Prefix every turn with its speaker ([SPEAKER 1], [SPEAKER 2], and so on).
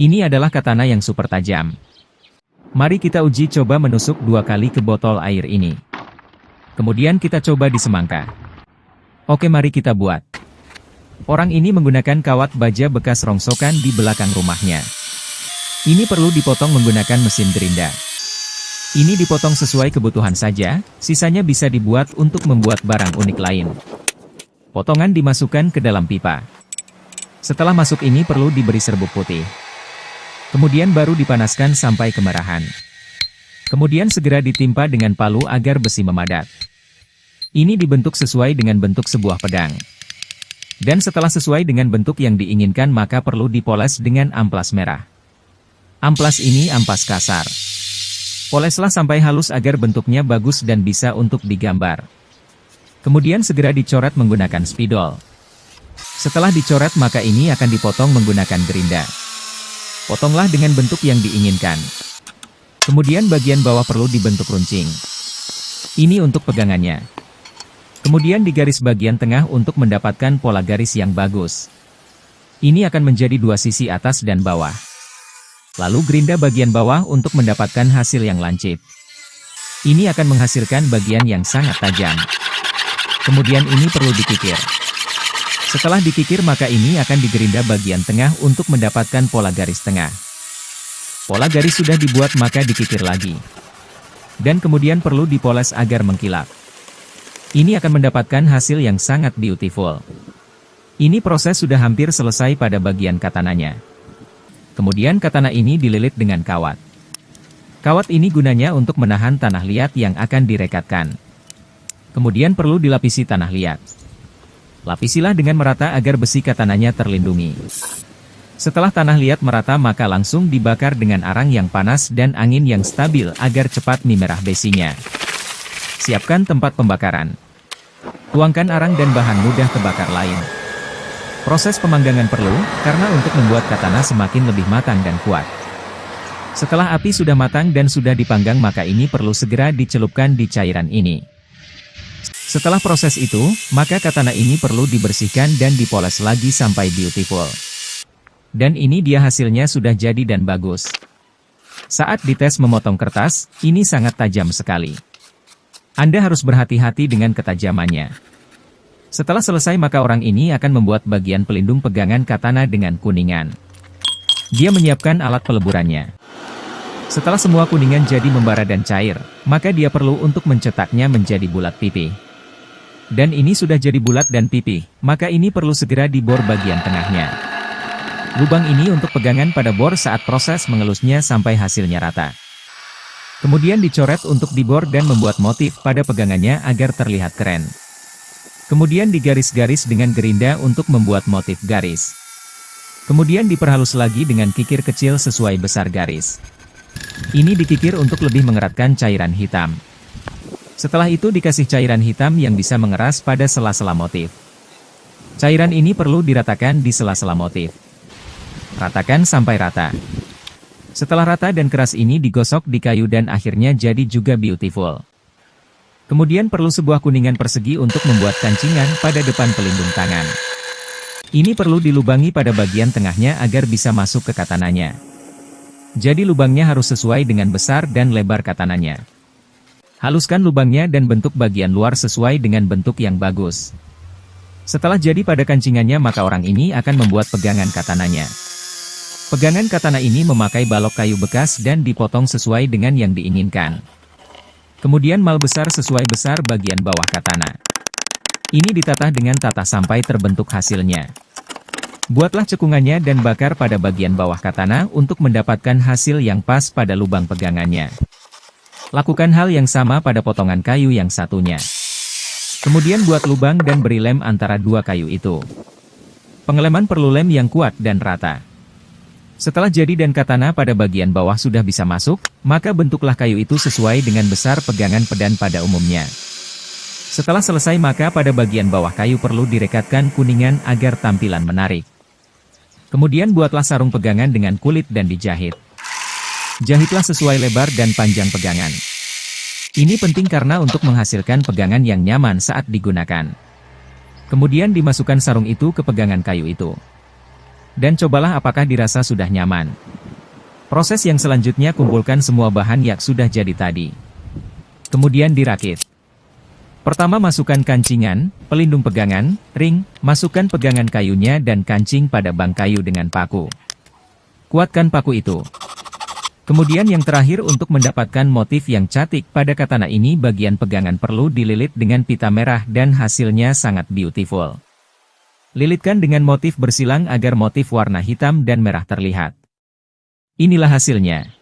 [SPEAKER 1] Ini adalah katana yang super tajam. Mari kita uji coba menusuk 2 kali ke botol air ini. Kemudian kita coba di semangka. Oke, mari kita buat. Orang ini menggunakan kawat baja bekas rongsokan di belakang rumahnya. Ini perlu dipotong menggunakan mesin gerinda. Ini dipotong sesuai kebutuhan saja, sisanya bisa dibuat untuk membuat barang unik lain. Potongan dimasukkan ke dalam pipa. Setelah masuk ini perlu diberi serbuk putih. Kemudian baru dipanaskan sampai kemerahan. Kemudian segera ditimpa dengan palu agar besi memadat. Ini dibentuk sesuai dengan bentuk sebuah pedang. Dan setelah sesuai dengan bentuk yang diinginkan maka perlu dipoles dengan amplas merah. Amplas ini ampas kasar. Poleslah sampai halus agar bentuknya bagus dan bisa untuk digambar. Kemudian segera dicoret menggunakan spidol. Setelah dicoret maka ini akan dipotong menggunakan gerinda. Potonglah dengan bentuk yang diinginkan. Kemudian bagian bawah perlu dibentuk runcing. Ini untuk pegangannya. Kemudian digaris bagian tengah untuk mendapatkan pola garis yang bagus. Ini akan menjadi 2 sisi atas dan bawah. Lalu gerinda bagian bawah untuk mendapatkan hasil yang lancip. Ini akan menghasilkan bagian yang sangat tajam. Kemudian ini perlu dikikir. Setelah dikikir maka ini akan digerinda bagian tengah untuk mendapatkan pola garis tengah. Pola garis sudah dibuat maka dikikir lagi. Dan kemudian perlu dipoles agar mengkilap. Ini akan mendapatkan hasil yang sangat beautiful. Ini proses sudah hampir selesai pada bagian katananya. Kemudian katana ini dililit dengan kawat. Kawat ini gunanya untuk menahan tanah liat yang akan direkatkan. Kemudian perlu dilapisi tanah liat. Lapisilah dengan merata agar besi katananya terlindungi. Setelah tanah liat merata maka langsung dibakar dengan arang yang panas dan angin yang stabil agar cepat memerah besinya. Siapkan tempat pembakaran. Tuangkan arang dan bahan mudah terbakar lain. Proses pemanggangan perlu, karena untuk membuat katana semakin lebih matang dan kuat. Setelah api sudah matang dan sudah dipanggang maka ini perlu segera dicelupkan di cairan ini. Setelah proses itu, maka katana ini perlu dibersihkan dan dipoles lagi sampai beautiful. Dan ini dia hasilnya sudah jadi dan bagus. Saat dites memotong kertas, ini sangat tajam sekali. Anda harus berhati-hati dengan ketajamannya. Setelah selesai maka orang ini akan membuat bagian pelindung pegangan katana dengan kuningan. Dia menyiapkan alat peleburannya. Setelah semua kuningan jadi membara dan cair, maka dia perlu untuk mencetaknya menjadi bulat pipih. Dan ini sudah jadi bulat dan pipih, maka ini perlu segera dibor bagian tengahnya. Lubang ini untuk pegangan pada bor saat proses mengelusnya sampai hasilnya rata. Kemudian dicoret untuk dibor dan membuat motif pada pegangannya agar terlihat keren. Kemudian digaris-garis dengan gerinda untuk membuat motif garis. Kemudian diperhalus lagi dengan kikir kecil sesuai besar garis. Ini dikikir untuk lebih mengeratkan cairan hitam. Setelah itu dikasih cairan hitam yang bisa mengeras pada sela-sela motif. Cairan ini perlu diratakan di sela-sela motif. Ratakan sampai rata. Setelah rata dan keras ini digosok di kayu dan akhirnya jadi juga beautiful. Kemudian perlu sebuah kuningan persegi untuk membuat kancingan pada depan pelindung tangan. Ini perlu dilubangi pada bagian tengahnya agar bisa masuk ke katananya. Jadi lubangnya harus sesuai dengan besar dan lebar katananya. Haluskan lubangnya dan bentuk bagian luar sesuai dengan bentuk yang bagus. Setelah jadi pada kancingannya maka orang ini akan membuat pegangan katananya. Pegangan katana ini memakai balok kayu bekas dan dipotong sesuai dengan yang diinginkan. Kemudian mal besar sesuai besar bagian bawah katana. Ini ditatah dengan tatah sampai terbentuk hasilnya. Buatlah cekungannya dan bakar pada bagian bawah katana untuk mendapatkan hasil yang pas pada lubang pegangannya. Lakukan hal yang sama pada potongan kayu yang satunya. Kemudian buat lubang dan beri lem antara 2 kayu itu. Pengeleman perlu lem yang kuat dan rata. Setelah jadi dan katana pada bagian bawah sudah bisa masuk, maka bentuklah kayu itu sesuai dengan besar pegangan pedang pada umumnya. Setelah selesai maka pada bagian bawah kayu perlu direkatkan kuningan agar tampilan menarik. Kemudian buatlah sarung pegangan dengan kulit dan dijahit. Jahitlah sesuai lebar dan panjang pegangan. Ini penting karena untuk menghasilkan pegangan yang nyaman saat digunakan. Kemudian dimasukkan sarung itu ke pegangan kayu itu. Dan cobalah apakah dirasa sudah nyaman. Proses yang selanjutnya kumpulkan semua bahan yang sudah jadi tadi. Kemudian dirakit. Pertama masukkan kancingan, pelindung pegangan, ring, masukkan pegangan kayunya dan kancing pada bang kayu dengan paku. Kuatkan paku itu. Kemudian yang terakhir untuk mendapatkan motif yang cantik pada katana ini bagian pegangan perlu dililit dengan pita merah dan hasilnya sangat beautiful. Lilitkan dengan motif bersilang agar motif warna hitam dan merah terlihat. Inilah hasilnya.